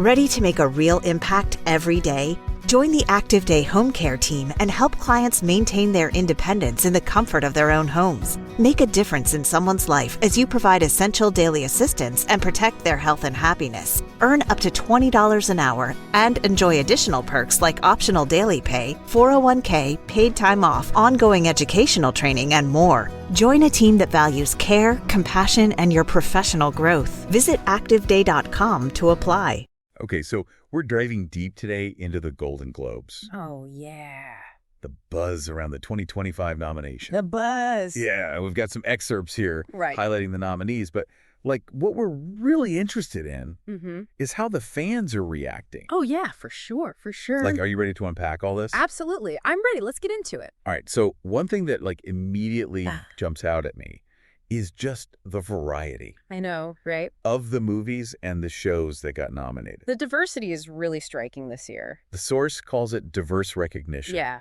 Ready to make a real impact every day? Join the Active Day Home Care team and help clients maintain their independence in the comfort of their own homes. Make a difference in someone's life as you provide essential daily assistance and protect their health and happiness. Earn up to $20 an hour and enjoy additional perks like optional daily pay, 401k, paid time off, ongoing educational training, and more. Join a team that values care, compassion, and your professional growth. Visit activeday.com to apply. Okay, so we're diving deep today into the Golden Globes. Oh, yeah. The buzz around the 2025 nomination. The buzz. Yeah, we've got some excerpts here Right. highlighting the nominees, but like what we're really interested in is how the fans are reacting. Oh, yeah, for sure, for sure. Like, are you ready to unpack all this? Absolutely. I'm ready. Let's get into it. All right, so one thing that like immediately jumps out at me is just the variety I know, right? of the movies and the shows that got nominated. The diversity is really striking this year. The source calls it diverse recognition. Yeah.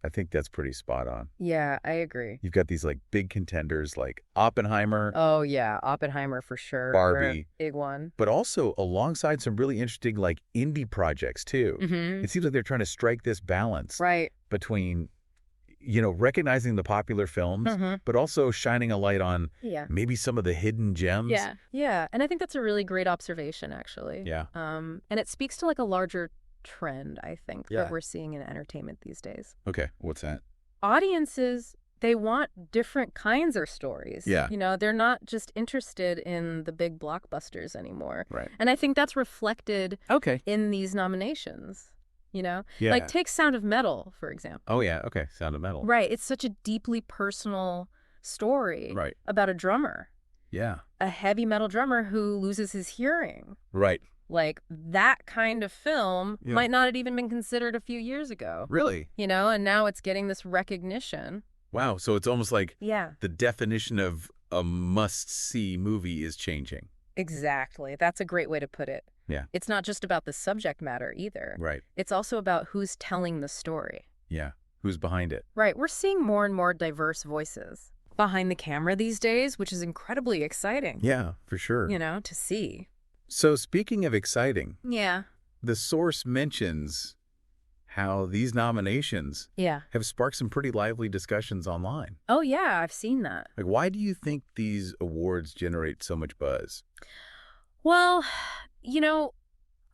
I think that's pretty spot on. Yeah, I agree. You've got these like big contenders like Oppenheimer, Oh, yeah. Oppenheimer for sure. Barbie. Big one. but also alongside some really interesting like indie projects too. Mm-hmm. It seems like they're trying to strike this balance Right. between, you know, recognizing the popular films, but also shining a light on Yeah. maybe some of the hidden gems. Yeah. Yeah. And I think that's a really great observation, actually. Yeah. And it speaks to like a larger trend, I think, Yeah. that we're seeing in entertainment these days. Okay, what's that? Audiences, they want different kinds of stories. Yeah. You know, they're not just interested in the big blockbusters anymore. Right. And I think that's reflected Okay. in these nominations, you know? Yeah. Like, take Sound of Metal, for example. Oh yeah, okay. Sound of Metal. Right. It's such a deeply personal story Right. about a drummer, Yeah. a heavy metal drummer who loses his hearing. Right. Like, that kind of film Yeah. might not have even been considered a few years ago, Really? you know? And now it's getting this recognition. Wow, so it's almost like Yeah. the definition of a must-see movie is changing. Exactly. That's a great way to put it. Yeah. It's not just about the subject matter either. Right. It's also about who's telling the story. Yeah. Who's behind it? Right. We're seeing more and more diverse voices behind the camera these days, which is incredibly exciting. Yeah, for sure. You know, to see. So speaking of exciting, Yeah. the source mentions how these nominations Yeah. have sparked some pretty lively discussions online. Oh, yeah. I've seen that. Like, why do you think these awards generate so much buzz? Well, you know,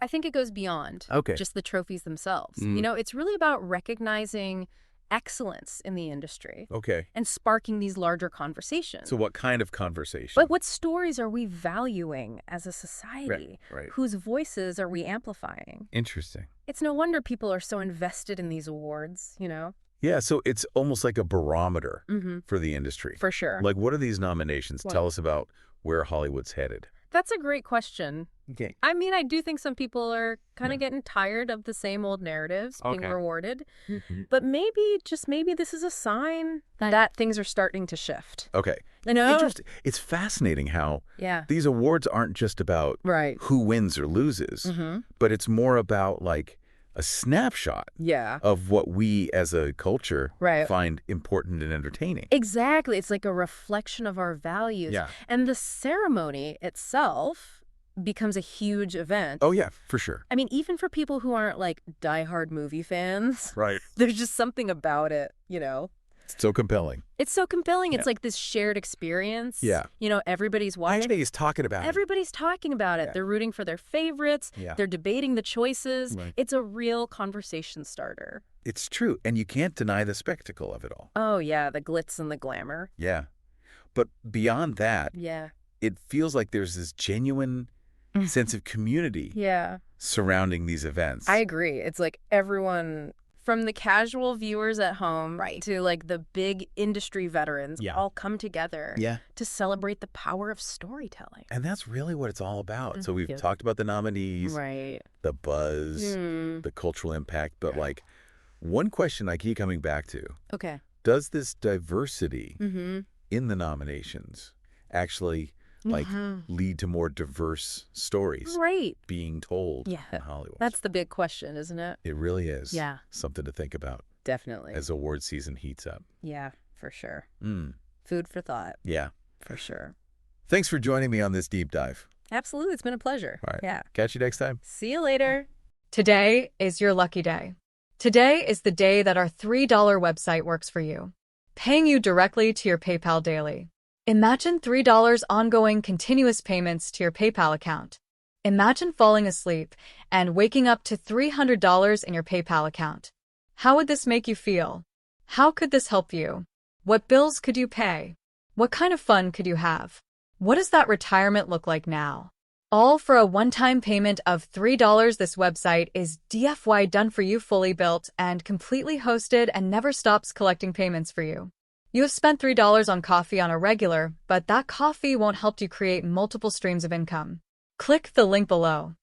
I think it goes beyond Okay. just the trophies themselves. Mm. You know, it's really about recognizing excellence in the industry Okay. and sparking these larger conversations. So what kind of conversation? But what stories are we valuing as a society? Right. Whose voices are we amplifying? Interesting. It's no wonder people are so invested in these awards, you know? Yeah, so it's almost like a barometer Mm-hmm. for the industry. For sure. Like, what are these nominations? What? Tell us about where Hollywood's headed. That's a great question. Okay. I mean, I do think some people are kind of getting tired of the same old narratives being Okay. rewarded. But maybe this is a sign that things are starting to shift. Okay. You know? Interesting. It's fascinating how Yeah. these awards aren't just about Right. who wins or loses, Mm-hmm. but it's more about like a snapshot Yeah. of what we as a culture Right. find important and entertaining. Exactly. It's like a reflection of our values. Yeah. And the ceremony itself becomes a huge event. Oh, yeah, for sure. I mean, even for people who aren't like diehard movie fans, Right. there's just something about it, you know? It's so compelling. It's so compelling. It's Yeah. like this shared experience. Yeah. You know, everybody's watching. Everybody's talking about it. Everybody's talking about it. Yeah. They're rooting for their favorites. Yeah. They're debating the choices. Right. It's a real conversation starter. It's true, and you can't deny the spectacle of it all. Oh, yeah, the glitz and the glamour. Yeah. But beyond that, Yeah. it feels like there's this genuine sense of community Yeah. surrounding these events. I agree. It's like everyone, from the casual viewers at home Right. to like the big industry veterans, Yeah. all come together Yeah. to celebrate the power of storytelling. And that's really what it's all about. So we've Yeah. talked about the nominees, Right. the buzz, the cultural impact, but like one question I keep coming back to, Okay. does this diversity Mm-hmm. in the nominations actually like lead to more diverse stories Right. being told Yeah. in Hollywood? That's the big question, isn't it? It really is. Yeah. Something to think about Definitely. as award season heats up. Yeah, for sure. Mm. Food for thought, Yeah. for sure. Thanks for joining me on this deep dive. Absolutely. It's been a pleasure. All right. Yeah. Catch you next time. See you later. Today is your lucky day. Today is the day that our $3 website works for you, paying you directly to your PayPal daily. Imagine $3 ongoing continuous payments to your PayPal account. Imagine falling asleep and waking up to $300 in your PayPal account. How would this make you feel? How could this help you? What bills could you pay? What kind of fun could you have? What does that retirement look like now? All for a one-time payment of $3. This website is DFY done for you, fully built and completely hosted, and never stops collecting payments for you. You have spent $3 on coffee on a regular, but that coffee won't help you create multiple streams of income. Click the link below.